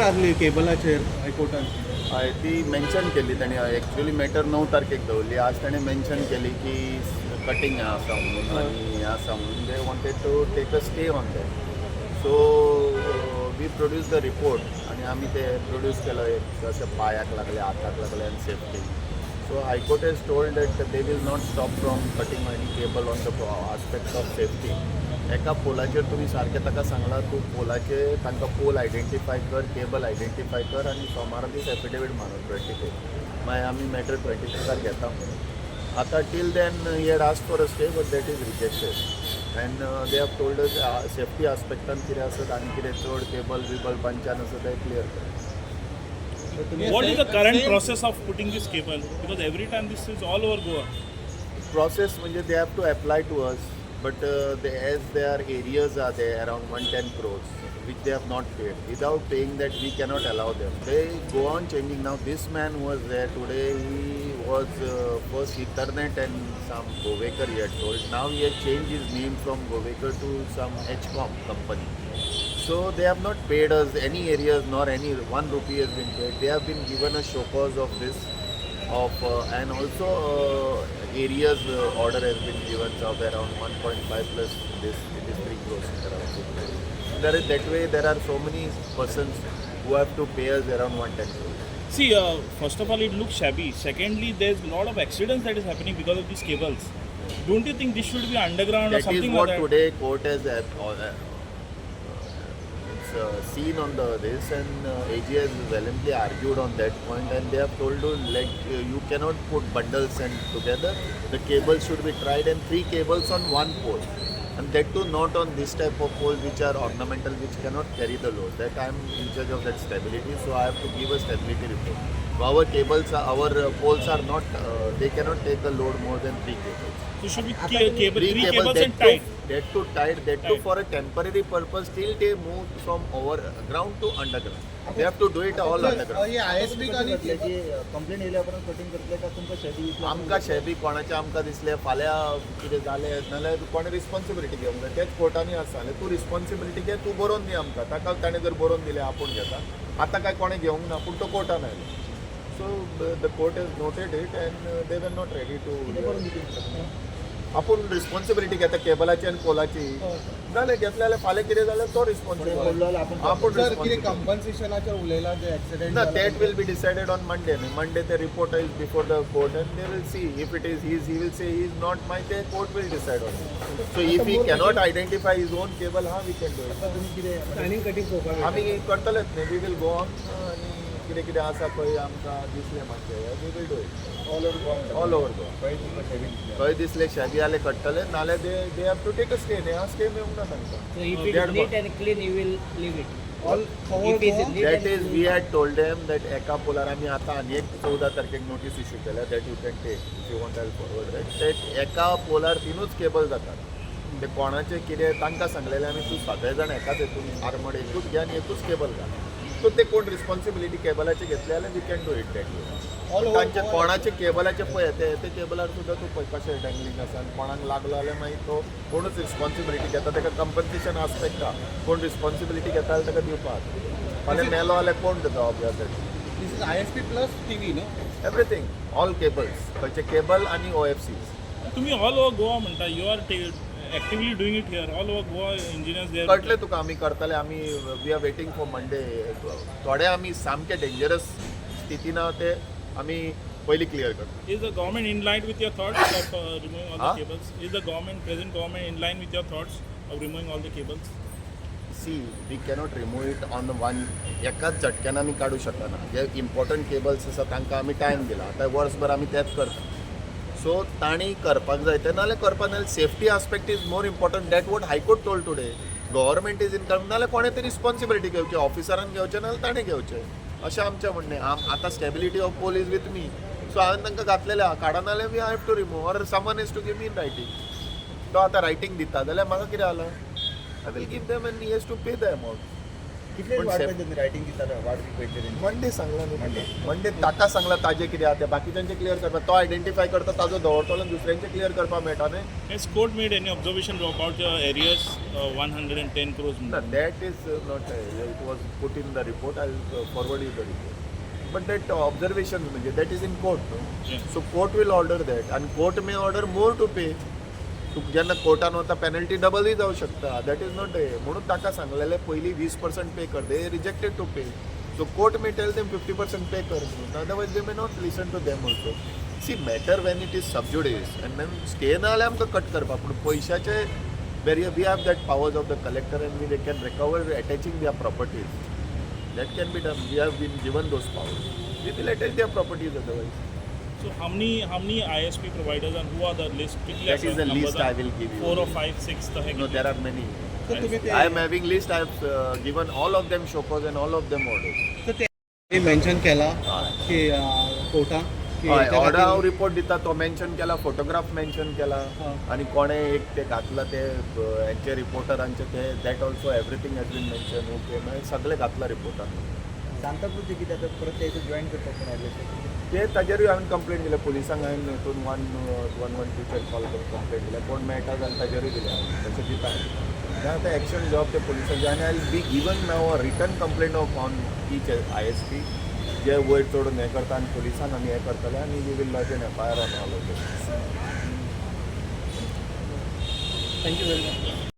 आसली केबलाचेर हायकोर्टान हय ती मेन्शन केली ताणी एक्चुअली मॅटर 9 तारखेक दवरली. आज ताणें मेन्शन केली की कटींग आसा म्हणून आनी हें आसा म्हणून they wanted to take a stay on that. So we produce the report आनी आमी ते प्रोड्यूस केलो एक अशें पांयाक लागले हाताक लागले आनी safety. So high court hedge told that they will not stop from cutting any cable on the aspect of safety. एका पोलाचेर तुमी सारकें ताका सांगलां तूं पोलाचेर तांकां पोल आयडेंटिफाय कर, केबल आयडेंटिफाय कर आनी सोमारा दीस एफिडेवीट मारून 24 मागीर आमी मॅटर 25 घेता. आतां till then he had asked for a stay but that is rejected and they have told us safety आस्पेक्टान कितें आसत आनी कितें चड केबल बिबल पंचान आसा तें क्लियर कर. What is the current process of putting this cable? Because every time this is all over Goa. Process म्हणजे they have to apply to us, but as their areas are there around 110 crores which they have not paid. Without paying that we cannot allow them. They go on changing. Now this man who was there today, he was first Ethernet and some Govekar he had told. Now he has changed his name from Govekar to some HCOM company. So they have not paid us any areas nor any 1 rupee has been paid. They have been given a show cause of this and also areas order has been given of around 1.5 plus this it is 3 crores around. There is that way there are so many persons who have to pay us around 110 crores. See, first of all, it looks shabby. Secondly, there's a lot of accidents that is happening because of these cables. Don't you think this should be underground or That is something what like that? today court has seen on the this and AG has vehemently argued on that point and they have told you like you cannot put bundles and together. The cables should be tried and 3 cables on 1 pole and that too not on this type of poles which are ornamental which cannot carry the load. That I am in charge of that stability, so I have to give a stability report. So our cables are, our poles are not they cannot take a load more than 3 cables. So should be cable, 3 cables and that tight. too tight, that too for a temporary purpose till they move from over ground to underground. They have to do it all underground. Hey ISP का न्ही complaint येयल्या उपरांत cutting करतले का तुमकां शेती आमकां शेबी कोणाचें आमकां दिसलें फाल्यां कितें जालें नाल्यार कोणें रिस्पॉन्सिबिलिटी घेवंक जाय. तेच कोर्टांनी आसा जाल्यार तूं रिस्पॉन्सिबिलिटी घे, तूं बरोवन दी आमकां. ताका ताणें जर बरोवन दिलें आपूण घेता. आतां काय कोणें घेवंक ना पूण तो कोर्टान आयलो. So the court has noted it and they were not ready to आपूण रिस्पॉन्सिबिलिटी घेता केबलाची आनी पोलाची जालें घेतले जाल्यार फाल्यां कितें जाल्यार तो रिस्पॉन्सिबल आपूण जर कितें कंपन्सेशनाचें उलयलां जे accident No, that will be decided on Monday. Monday the reporter is before the court and they will see if it is his, he will say he is not my, the court will decide on it. So if he cannot identify his own cable, how we can do it? Timing cutting पळोवपाक आमी करतलेच न्ही, we will go on आनी कितें कितें आसा पळय आमकां दिसलें मातशें we will do it. All over Goa. खंय दिसलें शेबी जाल्यार कट्टले नाल्यार they have to take a stay. न्ही स्टे मेळूंक ना तांकां. So if it They are is neat gone. and clean, you will leave it. All If it is neat That and is, clean, we had told them that एका polar आमी आतां आनी एक 14 तारखेक नोटीस इश्यू केल्या that you can take if you want to forward that. that एका polar 3च cable जातात. ते कोणाचें कितें तांकां सांगलेलें आमी तूं सगळे जाण एकाच हेतून आर्मड एकूच घे आनी एकूच केबल घाल. सो ते कोण रिस्पॉन्सिबिलिटी केबलाची घेतली जाल्यार we can do it that way. तांचे कोणाचे केबलाचे पळय ते केबलार सुद्दां तूं पळय कशें डँगलिंग आसा आनी कोणाक लागलो जाल्यार मागीर तो कोणूच रिस्पॉन्सिबिलिटी घेता ताका कंपन्सेशन आसपेक्ट आहा. कोण रिस्पॉन्सिबिलिटी घेता जाल्यार ताका दिवपाक. फाल्यां मेलो जाल्यार कोण जबाबदार? This is ISP plus TV न्हू. एवरीथींग ऑल केबल्स खंयचे केबल आनी OFCs. तुम्ही all over Goa म्हणटा, you are actively doing it here. All over Goa engineers there. कळटलें तुका आमी करतले. आमी we are waiting for Monday. थोडे आमी सामके डेंजरस स्थितीन आहा ते आमी पयलीं क्लियर करता. Is the government in line with your thoughts of removing all Huh? the cables? Is the present government in line with your thoughts of removing all the cables? See we cannot remove it on one एकाच झटक्यान आमी काडूं शकना. जे important cables आसा तांकां आमी time दिला. आतां वर्सभर आमी तेंच करता. सो तांणी करपाक जाय तें नाल्यार करपाक नाल्यार safety aspect is more important. That what high court told today. Government is in come नाल्यार कोणें तरी रिस्पॉन्सिबिलिटी घेवची. ऑफिसरान घेवचें नाल्यार ताणें घेवचें अशें आमचें म्हणणें. आतां stability of pole is with me. So हांवें तांकां घातलेलें आहा. काडा नाल्यार we have to remove or someone is to give me in writing. तो आतां रायटींग दिता जाल्यार म्हाका कितें जालां? I will give them and he has to pay the amount. कितले पण वाट सेप- पाहिजे रायटिंग दिताले वाट पाहिजे मंडे सांगला न्हू मंडे ताका सांगला ताजे कितें आहा तें बाकीच्यांचे क्लियर करपा तो आयडेंटिफाय करता ताजो दवरतलो आनी दुसऱ्यांचे क्लियर करपाक मेळटा न्ही Has court made any observation about the areas 110 crores? No, that is not. It was put in the report. I'll forward you the report. But that observation, that is in court. No? Yeah. So court will order that, and court may order more to pay. तूं जेन्ना कोर्टान वता penalty डबलूय जावं शकता that is not म्हणून ताका सांगलेले पयलीं 20% पे कर दे rejected to pay so court may tell them 50% pay कर म्हणून otherwise they may not listen to them also see matter when it is sub judice and then stay ना जाल्यार आमकां कट करपा पूण पयशाचे we have that powers of the collector and we can recover attaching their properties that can be done we have been given those powers we will attach their properties otherwise So how many ISP providers and who are the list? That is the list I will give you. 4 or 5, 6 the heck. No, there are many. तर तुम्ही ते I am having list. I have given all of them show cause and all of them orders. तर ते mention केला की कोर्टान की order ह्याच्या हांव खातीर- रिपोर्ट दिता तो मेन्शन केला फोटोग्राफ मेन्शन केला हा. आणि कोणे एक ते घातला ते हेंचे रिपोर्टरांचे ते that also everything has been mention okay मागीर सगळे घातला रिपोर्टान सांताक्रूज कितें आतां परत ते जॉईन करपाक कोण आयले ते ताजेरूय हांवें कंप्लेंट दिल्या पुलिसांक हांवें हितून 112 कॉल करून कंप्लेंट दिल्या कोण मेळटा जाल्यार ताजेरूय दिल्या तशें दिता तें आतां एक्शन घेवप ते पुलिसांचे आनी आय be given now return complaint of on each ISP जे वयर चडून हें करता आनी पुलिसान आमी हें करतले आनी we will lodge an FIR on all of Thank you very much.